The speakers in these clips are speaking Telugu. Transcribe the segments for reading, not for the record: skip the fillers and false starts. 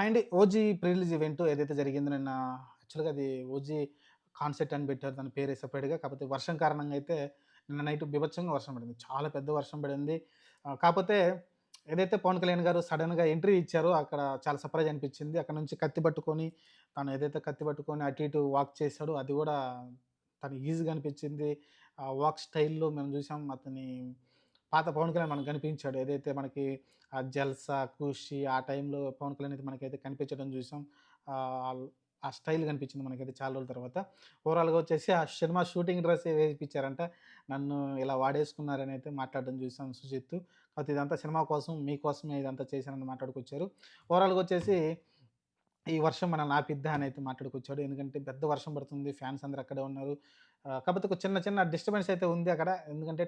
హాయ్ అండి. 'ఓజీ' ప్రీ రిలీజ్ ఈవెంట్ ఏదైతే జరిగిందో నిన్న యాక్చువల్‌గా అది 'ఓజీ' కాన్సర్ట్ అని పెట్టారు. దాని పేరే సెపరేట్‌గా. కాకపోతే వర్షం కారణంగా అయితే నిన్న నైట్ బీభత్సంగా వర్షం పడింది. చాలా పెద్ద వర్షం పడింది. కాపోతే ఏదైతే పవన్ కళ్యాణ్ గారు సడెన్‌గా ఎంట్రీ ఇచ్చారో అక్కడ చాలా సర్ప్రైజ్ అనిపించింది. అక్కడ నుంచి కత్తి పట్టుకొని తను ఏదైతే కత్తి పట్టుకొని అటు ఇటు వాక్ చేసాడో అది గూడా తను ఈజీగా అనిపించింది. ఆ వాక్ స్టైల్‌లో మేము చూసాం అతని పాత పవన్ కళ్యాణ్ మనకు కనిపించాడు. ఏదైతే మనకి 'జల్సా', 'ఖుషి' ఆ టైంలో పవన్ కళ్యాణ్ అయితే మనకైతే కనిపించడం చూసాం. ఆల్ ఆ స్టైల్ కనిపించింది మనకైతే చాలా రోజుల తర్వాత. ఓవరాల్‌గా వచ్చేసి ఆ సినిమా షూటింగ్ డ్రెస్సే వేపిచ్చారంట. నన్ను ఇలా వాడేసుకున్నారని అయితే మాట్లాడడం చూసాం సుజిత్. కాపోతే ఇదంతా సినిమా కోసం, మీకోసమే ఇదంతా చేశానని మాట్లాడుకొచ్చారు. ఓవరాల్‌గా వచ్చేసి ఈ వర్షం మనల్ని ఆపిద్దా అని అయితే మాట్లాడుకొచ్చాడు. ఎందుకంటే పెద్ద వర్షం పడుతుంది. ఫ్యాన్స్ అందరూ అక్కడే ఉన్నారు. కాపోతే ఒక చిన్న చిన్న డిస్టర్బెన్స్ అయితే ఉంది అక్కడ. ఎందుకంటే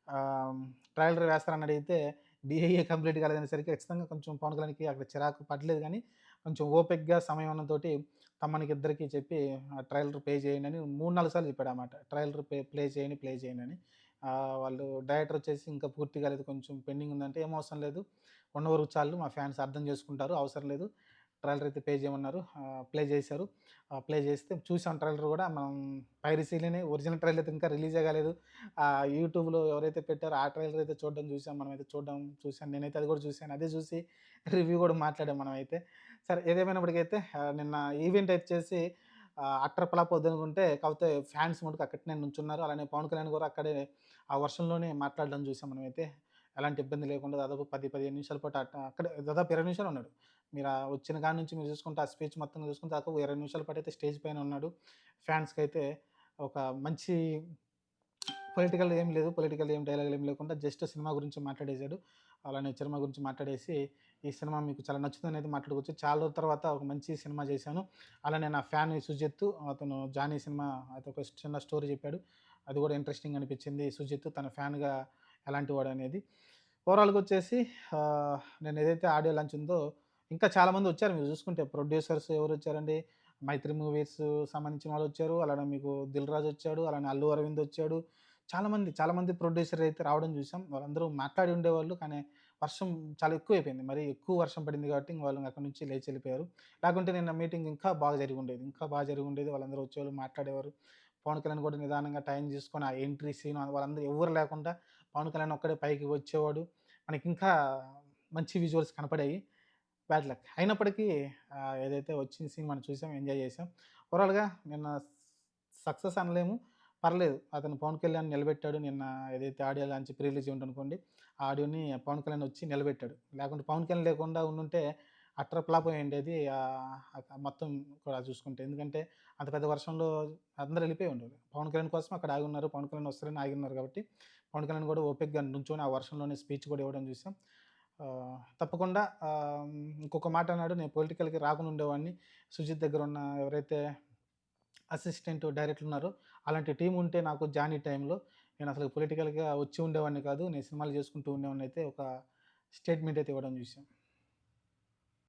ఆహ్, ట్రైలర్ వేస్తారని అడిగితే డీఐఏ కంప్లీట్ కాలేదనేసరికి ఖచ్చితంగా కొంచెం పవన్ కళ్యాణ్‌కి అక్కడ చిరాకు పడలేదు గానీ, కొంచెం ఓపికగా సమయమున్నతోటి తమ్మునికి ఇద్దరికీ చెప్పి ట్రైలర్ ప్లే చేయండి అని 3, 4 సార్లు చెప్పాడన్నమాట. ట్రైలర్ ప్లే చేయండి, ప్లే చేయండి అని. వాళ్ళు డైరెక్టర్ వచ్చేసి ఇంకా పూర్తి కాలేదు కొంచెం పెండింగ్ ఉందంటే, "ఏం అవసరం లేదు. ఉన్న వరకు చాలు మా ఫ్యాన్స్ అర్థం చేసుకుంటారు. అవసరం లేదు. ట్రైలర్ అయితే ప్లే చేయమన్నారు." ప్లే చేశారు. ప్లే చేస్తే చూసాం ట్రైలర్ గూడా. మనం పైరసీ‌లోనే ఒరిజినల్ ట్రైలర్ అయితే ఇంకా రిలీజే కాలేదు. యూట్యూబ్‌లో ఎవరైతే పెట్టారో ఆ ట్రైలర్ అయితే చూడడం చూసాం. మనమైతే చూసాను. నేనైతే అది కూడా చూసాను. అదే చూసి రివ్యూ కూడా మాట్లాడాం మనమైతే. సరే ఏదేమైనప్పటికైతే నిన్న ఈవెంట్ వచ్చేసి అట్టర్ ఫ్లాప్ అవుద్దనుకుంటే కాకపోతే ఫ్యాన్స్ మటుకు అక్కడనే నుంచున్నారు. అలానే పవన్ కళ్యాణ్ కూడా అక్కడే ఆ వర్షంలోనే మాట్లాడడం చూసాం మనమైతే. ఎలాంటి ఇబ్బంది లేకుండా దాదాపు 10, 15 నిమిషాల పాటు అక్కడే దాదాపు 20 నిమిషాలు ఉన్నాడు. వచ్చిన కాడి నుంచి మీరు చూసుకుంటే ఆ స్పీచ్ మొత్తం చూసుకుంటే దాదాపు 20 నిమిషాల పాటయితే స్టేజ్ పైన ఉన్నాడు. ఫ్యాన్స్‌కైతే ఒక మంచి పొలిటికల్ ఏం డైలాగులు ఏమి లేకుండా జస్ట్ సినిమా గురించి మాట్లాడేసాడు. అలానే సినిమా గురించి మాట్లాడేసి, "ఈ సినిమా మీకు చాలా నచ్చుతుందనైతే మాట్లాడుకోవచ్చు. చాలా రోజుల తర్వాత ఒక మంచి సినిమా చేశాను. అలానే నా ఫ్యాన్ సుజిత్ అతను 'జానీ' సినిమా అదొక చిన్న స్టోరీ చెప్పాడు. అది కూడా ఇంట్రెస్టింగ్ అనిపించింది. సుజిత్ తన ఫ్యాన్‌గా ఎలాంటి వాడనేది. ఓవరాల్‌గా వచ్చేసి నేనేదైతే ఆడియో లాంచ్ ఉందో ఇంకా చాలామంది వచ్చారు మీరు చూసుకుంటే. ప్రొడ్యూసర్స్ ఎవరొచ్చారండి, 'మైత్రి మూవీస్' సంబంధించిన వాళ్ళొచ్చారు. అలానే మీకు 'దిల్ రాజు' వచ్చాడు. అలానే 'అల్లు అరవింద్' వచ్చాడు. చాలా మంది ప్రొడ్యూసర్ అయితే రావడం చూసాం. వాళ్ళందరూ మాట్లాడి ఉండేవాళ్ళు. కానీ వర్షం చాలా ఎక్కువైపోయింది. మరి ఎక్కువ వర్షం పడింది కాబట్టి ఇంక వాళ్ళు అక్కడి నుంచి లేచి ఎళ్ళిపోయారు. లేకుంటే నిన్న మీటింగ్ ఇంకా బాగా జరిగుండేది. ఇంకా బాగా జరిగుండేది. వాళ్ళందరూ వచ్చేవాళ్ళు, మాట్లాడేవారు. పవన్ కళ్యాణ్ కూడా నిదానంగా టైం తీసుకొని ఆ ఎంట్రీ సీన్ వాళ్ళందరూ ఎవ్వరు లేకుండా పవన్ కళ్యాణ్ ఒక్కడే పైకి వచ్చేవాడు. మనకింకా మంచి విజువల్స్ కనపడాయి. Bad luck. అయినప్పటికీ ఏదైతే వచ్చిన సీన్ మనం చూసాం, ఎంజాయ్ చేసాం. ఓవరాల్‌గా నిన్న సక్సెస్ అనలేము. పర్లేదు. అతను పవన్ కళ్యాణ్ నిలబెట్టాడు. నిన్న ఏదైతే audio launch pre release event అనుకోండి. ఆ ఆడియోని పవన్ కళ్యాణ్ వచ్చి నిలబెట్టాడు. లేకుంటే పవన్ కళ్యాణ్ లేకుండా ఉండుంటే అట్టర్ ఫ్లాప్ అయ్యుండేది. మొత్తం కూడా చూసుకుంటే. ఎందుకంటే అంత పెద్ద వర్షంలో అందరూ వెళ్ళిపోయి ఉండేవాళ్ళు. పవన్ కళ్యాణ్ కోసం అక్కడ ఆగున్నారు. పవన్ కళ్యాణ్ వస్తారని ఆగున్నారు కాబట్టి, పవన్ కళ్యాణ్ కూడా ఓపికగా నుంచొని ఆ వర్షంలోనే స్పీచ్ కూడా ఇవ్వడం చూసాం. తప్పకుండా ఇంకొక మాట అన్నాడు. "నేను పొలిటికల్‌కి రాకుండా ఉండేవాడిని. సుజిత్ దగ్గర ఉన్న ఎవరైతే అసిస్టెంట్ డైరెక్టర్లు ఉన్నారో, అలాంటి టీమ్ ఉంటే నాకు 'జానీ' టైంలో నేనసలు పొలిటికల్‌గా వచ్చి ఉండేవాడిని కాదు. నేను సినిమాలు చేసుకుంటూ ఉండేవాడిని" అయితే ఒక స్టేట్మెంట్ అయితే ఇవ్వడం చూసాం.